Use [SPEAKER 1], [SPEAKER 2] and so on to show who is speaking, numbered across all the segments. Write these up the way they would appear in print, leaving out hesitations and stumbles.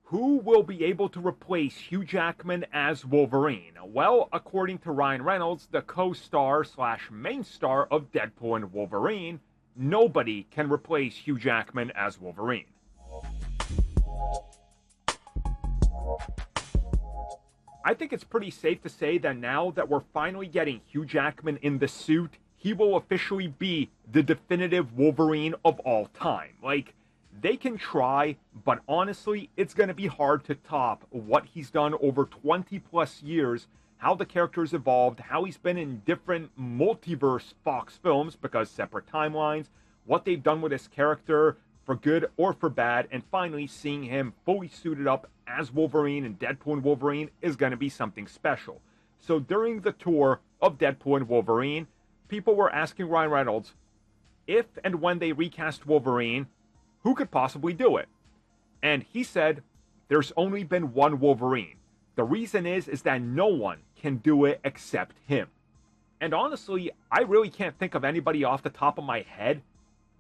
[SPEAKER 1] Who will be able to replace Hugh Jackman as Wolverine? Well, according to Ryan Reynolds, the co-star slash main star of Deadpool and Wolverine, nobody can replace Hugh Jackman as Wolverine. I think it's pretty safe to say that now that we're finally getting Hugh Jackman in the suit, he will officially be the definitive Wolverine of all time. Like, they can try, but honestly, it's going to be hard to top what he's done over 20 plus years, how the character's evolved, how he's been in different multiverse Fox films because separate timelines, what they've done with his character for good or for bad, and finally seeing him fully suited up as Wolverine and Deadpool and Wolverine is going to be something special. So during the tour of Deadpool and Wolverine, people were asking Ryan Reynolds if and when they recast Wolverine, who could possibly do it? And he said, there's only been one Wolverine. The reason is that no one can do it except him. And honestly, I really can't think of anybody off the top of my head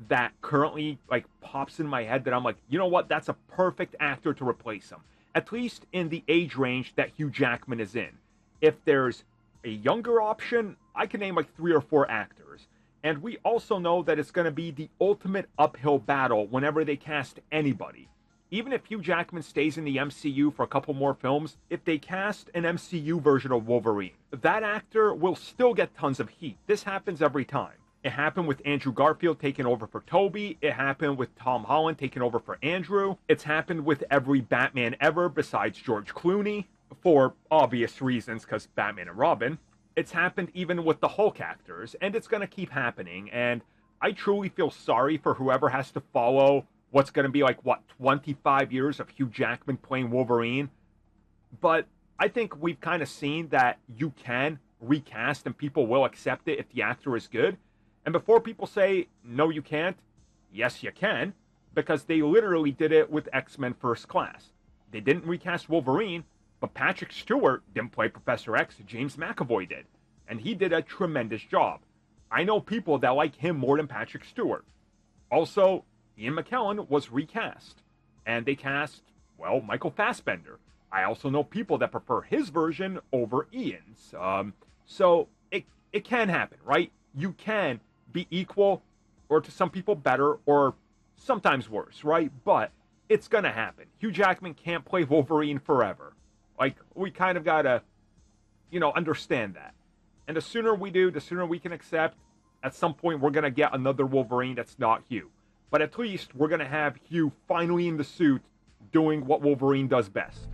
[SPEAKER 1] that currently pops in my head that I'm like, you know what, that's a perfect actor to replace him. At least in the age range that Hugh Jackman is in. If there's a younger option, I can name 3 or 4 actors. And we also know that it's going to be the ultimate uphill battle whenever they cast anybody. Even if Hugh Jackman stays in the MCU for a couple more films, if they cast an MCU version of Wolverine, that actor will still get tons of heat. This happens every time. It happened with Andrew Garfield taking over for Toby. It happened with Tom Holland taking over for Andrew. It's happened with every Batman ever besides George Clooney, for obvious reasons, because Batman and Robin. It's happened even with the Hulk actors, and it's going to keep happening. And I truly feel sorry for whoever has to follow what's going to be 25 years of Hugh Jackman playing Wolverine. But I think we've kind of seen that you can recast and people will accept it if the actor is good. And before people say, no, you can't, yes, you can, because they literally did it with X-Men First Class. They didn't recast Wolverine, but Patrick Stewart didn't play Professor X, James McAvoy did. And he did a tremendous job. I know people that like him more than Patrick Stewart. Also, Ian McKellen was recast. And they cast, Michael Fassbender. I also know people that prefer his version over Ian's. So it can happen, right? You can be equal, or to some people better, or sometimes worse, right? But it's going to happen. Hugh Jackman can't play Wolverine forever. We kind of got to, understand that. And the sooner we do, the sooner we can accept, at some point we're going to get another Wolverine that's not Hugh. But at least we're going to have Hugh finally in the suit doing what Wolverine does best.